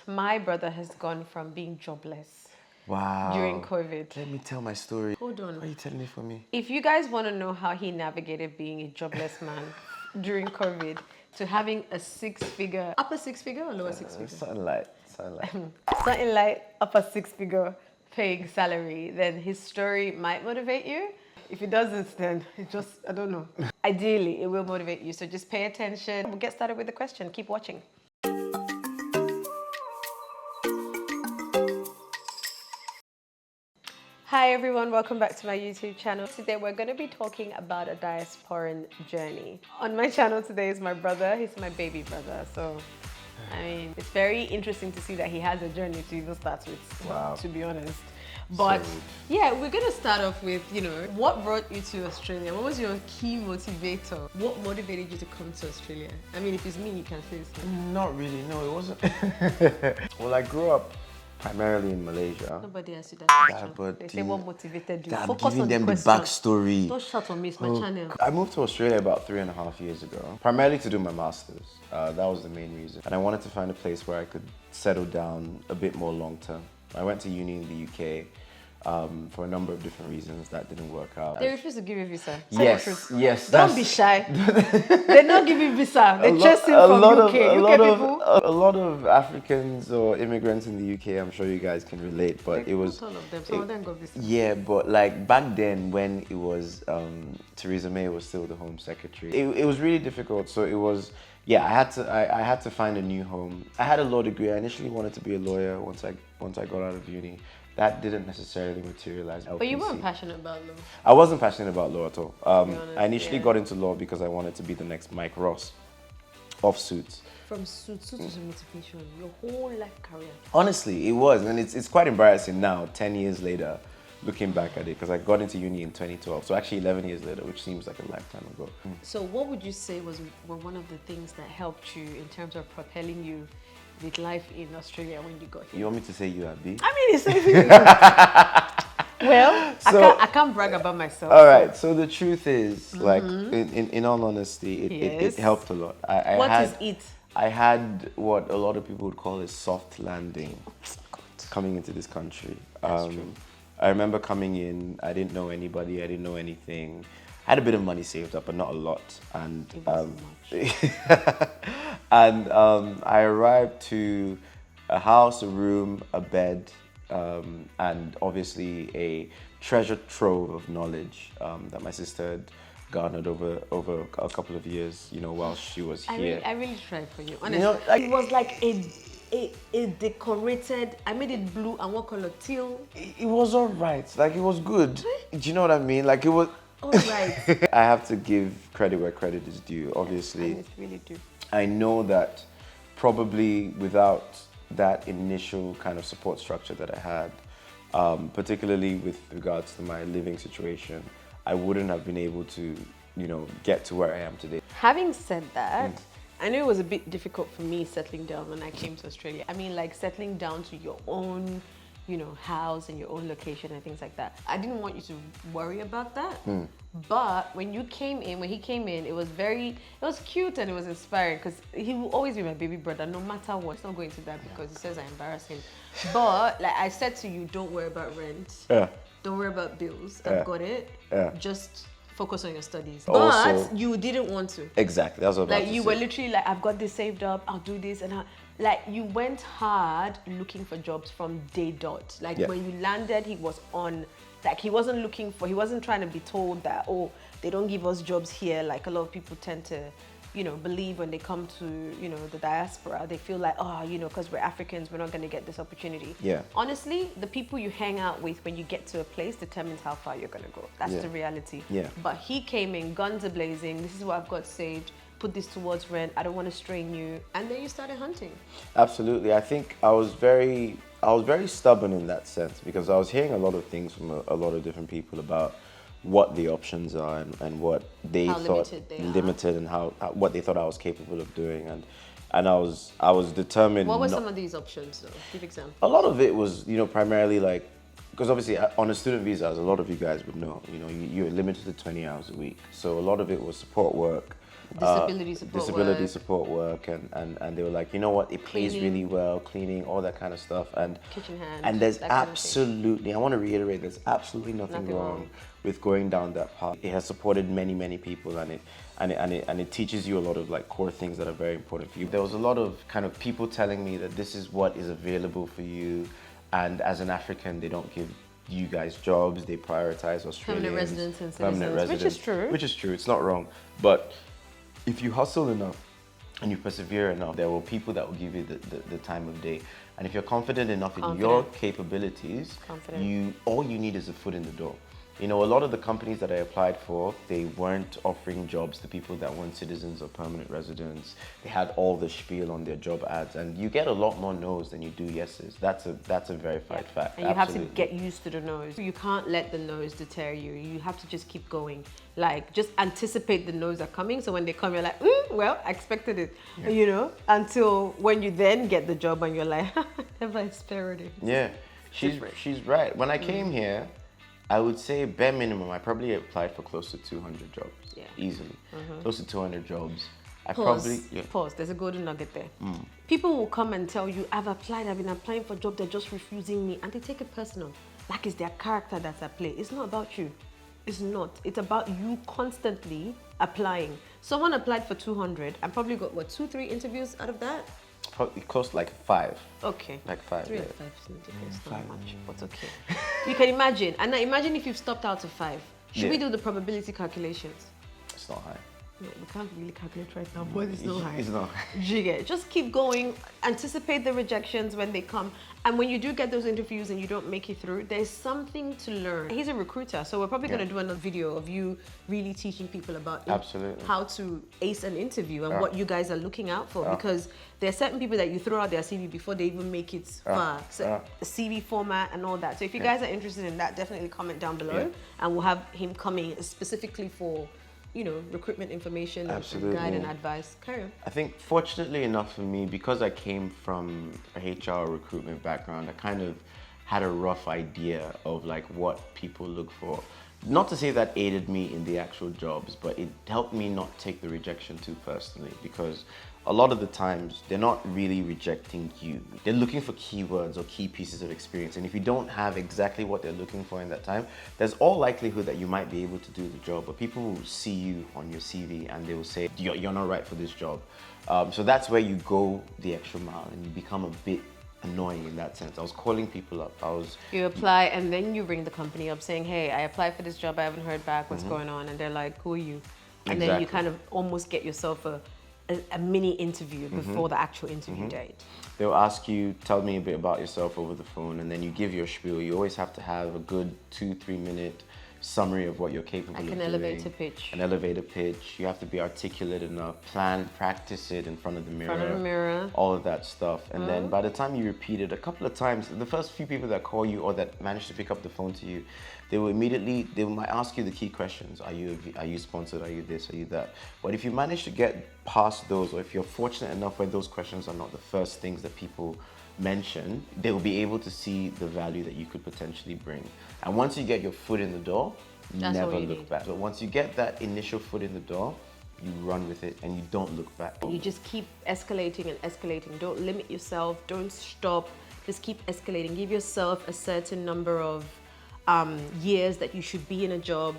My brother has gone from being jobless during COVID. Let me tell my story. Hold on. Why are you telling it for me? If you guys want to know how he navigated being a jobless man during COVID to having a six-figure, upper six-figure or lower six-figure? Something like. Something like upper six-figure paying salary, then his story might motivate you. If it doesn't, then it just, I don't know. Ideally, it will motivate you. So just pay attention. We'll get started with the question. Keep watching. Hi everyone, welcome back to my YouTube channel. Today we're going to be talking about a diasporan journey. On my channel today is my brother. He's my baby brother. So, I mean, it's very interesting to see that he has a journey to even start with, Wow. to be honest. But So- yeah, we're going to start off with, what brought you to Australia? What was your key motivator? What motivated you to come to Australia? I mean, if it's me, you can say so. Not really, no, it wasn't. Well, I grew up primarily in Malaysia. Nobody asked you that question. but They say what motivated you. I'm Focus giving on them the question. backstory. Don't shout on me, it's my channel. I moved to Australia about 3.5 years ago, primarily to do my master's. That was the main reason. And I wanted to find a place where I could settle down a bit more long term. I went to uni in the UK for a number of different reasons that didn't work out. They refuse to give you visa. Yes. Don't be shy. They're not giving visa. They're chasing from UK. A lot of Africans or immigrants in the UK, I'm sure you guys can relate, but it was... Not all of them. Some of them got visa. Yeah, but like back then when it was Theresa May was still the Home Secretary, it was really difficult. So it was, yeah, I had to find a new home. I had a law degree. I initially wanted to be a lawyer once I got out of uni. That didn't necessarily materialize. But you weren't passionate about law. I wasn't passionate about law at all. honest, I initially got into law because I wanted to be the next Mike Ross of Suits. From Suits to motivation, your whole life career. Honestly, it was, and it's quite embarrassing now, 10 years later, looking back at it, because I got into uni in 2012, so actually 11 years later, which seems like a lifetime ago. So what would you say were one of the things that helped you in terms of propelling you with life in Australia when you got here? You want me to say you, Abby? I mean, it's everything. Well, I can't brag about myself. All right, so the truth is, like, in all honesty, it helped a lot. I had what a lot of people would call a soft landing coming into this country. That's true. I remember coming in, I didn't know anybody, I didn't know anything. I had a bit of money saved up, but not a lot. And It wasn't much. and I arrived to a house, a room, a bed, and obviously a treasure trove of knowledge that my sister had garnered over a couple of years, while she was here. I really tried for you, honestly. It was like a decorated, I made it blue and what color? Teal? It was all right. Like, it was good. Do you know what I mean? Like, it was... All right. I have to give credit where credit is due, obviously. I really do. I know that probably without that initial kind of support structure that I had, particularly with regards to my living situation, I wouldn't have been able to, get to where I am today. Having said that, I knew it was a bit difficult for me settling down when I came to Australia. I mean, like settling down to your own, house and your own location and things like that. I didn't want you to worry about that. But when he came in, it was cute and it was inspiring because he will always be my baby brother no matter what. It's not going to that because he says I embarrass him. But like I said to you, don't worry about rent. Yeah. Don't worry about bills. I've got it. Yeah. Just focus on your studies. Also, but you didn't want to. Exactly. That's what I was about to You say. were literally like, I've got this saved up, I'll do this. And you went hard looking for jobs from day dot. Like when you landed, he was on, like he wasn't trying to be told that, oh, they don't give us jobs here. Like a lot of people tend to, believe when they come to, the diaspora, they feel like, oh, because we're Africans, we're not going to get this opportunity. Yeah. Honestly, the people you hang out with when you get to a place determines how far you're going to go. That's the reality. Yeah. But he came in, guns are blazing, this is what I've got saved, put this towards rent, I don't want to strain you. And then you started hunting. Absolutely. I think I was very stubborn in that sense because I was hearing a lot of things from a lot of different people about what the options are and what they thought limited and how what they thought I was capable of doing, and I was determined. What were some of these options though? Give example. A lot of it was primarily like, because obviously on a student visa, as a lot of you guys would know, you're limited to 20 hours a week, so a lot of it was support work, disability support work, and they were like, you know what, it pays really well, cleaning, all that kind of stuff, and kitchen hand, and there's absolutely, I want to reiterate, there's absolutely nothing wrong with going down that path. It has supported many people, and it teaches you a lot of like core things that are very important for you. There was a lot of kind of people telling me that this is what is available for you, and as an African, they don't give you guys jobs, they prioritize Australians, permanent residents and citizens, which is true. Which is true, it's not wrong. But if you hustle enough and you persevere enough, there will people that will give you the time of day. And if you're confident enough in your capabilities, all you need is a foot in the door. You know, a lot of the companies that I applied for, they weren't offering jobs to people that weren't citizens or permanent residents. They had all the spiel on their job ads, and you get a lot more no's than you do yeses. That's a verified fact. And you have to get used to the no's. You can't let the no's deter you. You have to just keep going. Like, just anticipate the no's are coming. So when they come, you're like, well, I expected it, you know, until when you then get the job and you're like, never expected it. Yeah, she's right. When I came here, I would say bare minimum, I probably applied for close to 200 jobs, easily. Close to 200 jobs. Pause, there's a golden nugget there. People will come and tell you, I've been applying for jobs, they're just refusing me, and they take it personal. Like it's their character that's at play. It's not about you. It's not. It's about you constantly applying. Someone applied for 200 and probably got, what, 2-3 interviews out of that? Probably close like 5. Okay. Like 5. 3 and 5 is not much, but okay. You can imagine. And now imagine if you've stopped out to 5. Should we do the probability calculations? It's not high. No, we can't really calculate right now, but it's not high. It's not high. Just keep going. Anticipate the rejections when they come. And when you do get those interviews and you don't make it through, there's something to learn. He's a recruiter, so we're probably going to do another video of you really teaching people about how to ace an interview and what you guys are looking out for. Because there are certain people that you throw out their CV before they even make it far. So CV format and all that. So if you guys are interested in that, definitely comment down below. And we'll have him coming specifically for, you know, recruitment information, and guide and advice. Carry on. I think fortunately enough for me, because I came from a HR recruitment background, I kind of had a rough idea of like what people look for. Not to say that aided me in the actual jobs, but it helped me not take the rejection too personally, because a lot of the times they're not really rejecting you. They're looking for keywords or key pieces of experience. And if you don't have exactly what they're looking for in that time, there's all likelihood that you might be able to do the job, but people will see you on your CV and they will say, you're not right for this job. So that's where you go the extra mile and you become a bit annoying in that sense. I was calling people up. You apply and then you ring the company up saying, hey, I applied for this job, I haven't heard back, what's going on? And they're like, who are you? And then you kind of almost get yourself a mini interview before the actual interview date. They'll ask you, tell me a bit about yourself over the phone, and then you give your spiel. You always have to have a good 2-3 minute summary of what you're capable of doing. An elevator pitch. An elevator pitch. You have to be articulate enough, practice it in front of the mirror. All of that stuff. And then by the time you repeat it a couple of times, the first few people that call you or that manage to pick up the phone to you, they might ask you the key questions. Are you sponsored? Are you this? Are you that? But if you manage to get past those, or if you're fortunate enough where those questions are not the first things that people mention, they will be able to see the value that you could potentially bring. And once you get your foot in the door, never look back. But once you get that initial foot in the door, you run with it and you don't look back. You just keep escalating and escalating. Don't limit yourself. Don't stop. Just keep escalating. Give yourself a certain number of years that you should be in a job.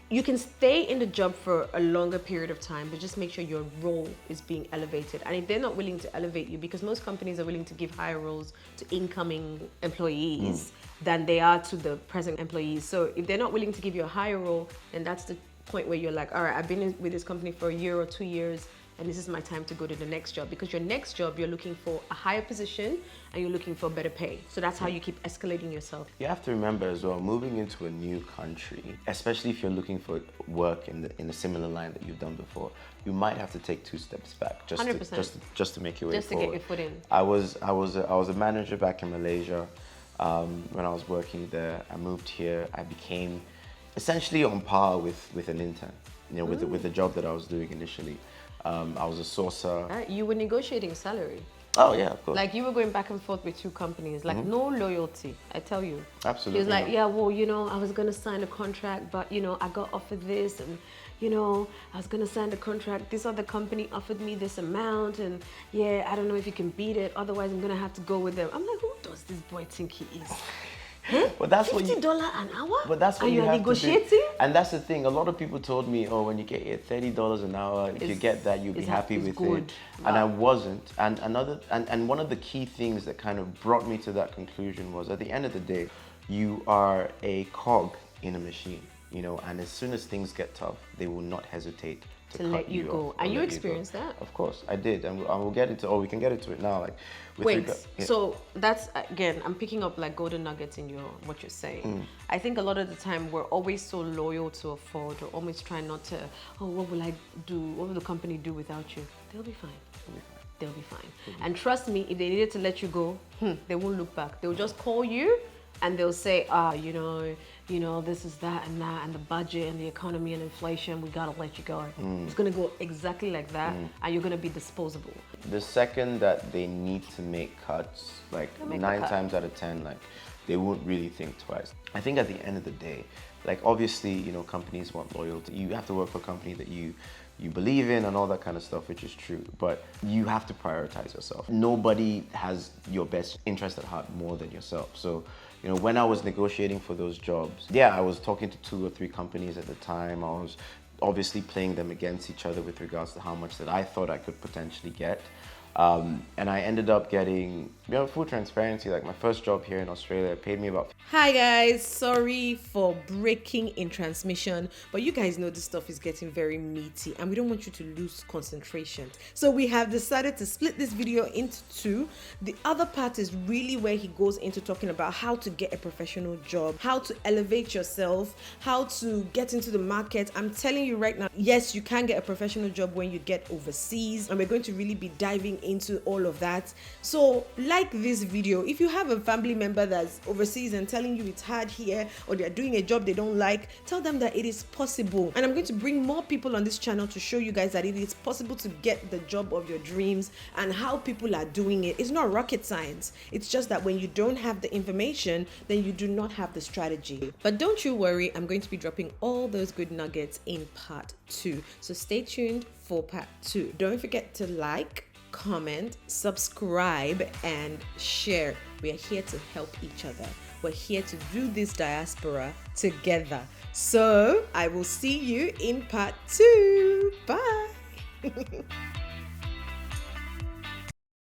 You can stay in the job for a longer period of time, but just make sure your role is being elevated. And if they're not willing to elevate you, because most companies are willing to give higher roles to incoming employees than they are to the present employees. So if they're not willing to give you a higher role, then that's the point where you're like, all right, I've been with this company for a year or 2 years, and this is my time to go to the next job. Because your next job, you're looking for a higher position and you're looking for better pay. So that's how you keep escalating yourself. You have to remember as well, moving into a new country, especially if you're looking for work in a similar line that you've done before, you might have to take 2 steps back just to make your way forward. Just to get your foot in. I was a manager back in Malaysia. When I was working there, I moved here. I became essentially on par with an intern, you know, with the job that I was doing initially. I was a sourcer. You were negotiating salary. Oh yeah, of course. Like you were going back and forth with two companies, like no loyalty. I tell you. Absolutely. He was like, yeah, well, you know, I was gonna sign a contract, but you know, I got offered this, and you know, I was gonna sign the contract. This other company offered me this amount, and yeah, I don't know if you can beat it. Otherwise, I'm gonna have to go with them. I'm like, who does this boy think he is? Huh? But that's $50 an hour? But that's what and you you're have negotiating? to do. And that's the thing. A lot of people told me, oh, when you get your $30 an hour, if you get that, you'll be happy with it. And I wasn't. And one of the key things that kind of brought me to that conclusion was, at the end of the day, you are a cog in a machine, you know. And as soon as things get tough, they will not hesitate to let you go. And you experienced that? Of course, I did. And we'll get into. Oh, we can get into it now. Like, wait. So that's again, I'm picking up like golden nuggets in what you're saying. I think a lot of the time we're always so loyal to a fault, or always trying not to. Oh, what will I do? What will the company do without you? They'll be fine. They'll be fine. And trust me, if they needed to let you go, they won't look back. They'll just call you. And they'll say, you know, this is that, and the budget and the economy and inflation, we gotta let you go. It's gonna go exactly like that, and you're gonna be disposable. The second that they need to make cuts, like 9 times out of 10, like they won't really think twice. I think at the end of the day, like obviously, you know, companies want loyalty. You have to work for a company that you believe in and all that kind of stuff, which is true, but you have to prioritize yourself. Nobody has your best interest at heart more than yourself. So, you know, when I was negotiating for those jobs, yeah, I was talking to 2 or 3 companies at the time. I was obviously playing them against each other with regards to how much that I thought I could potentially get. And I ended up getting, you know, full transparency, like my first job here in Australia paid me about... Hi guys, sorry for breaking in transmission, but you guys know this stuff is getting very meaty and we don't want you to lose concentration. So we have decided to split this video into 2. The other part is really where he goes into talking about how to get a professional job, how to elevate yourself, how to get into the market. I'm telling you right now, yes, you can get a professional job when you get overseas, and we're going to really be diving into all of that. So like this video, if you have a family member that's overseas and telling you it's hard here, or they're doing a job they don't like, tell them that it is possible. And I'm going to bring more people on this channel to show you guys that it is possible to get the job of your dreams and how people are doing it. It's not rocket science. It's just that when you don't have the information, then you do not have the strategy. But don't you worry, I'm going to be dropping all those good nuggets in part 2. So stay tuned for part 2. Don't forget to like, comment, subscribe, and share. We are here to help each other. We're here to do this diaspora together. So I will see you in part 2. Bye.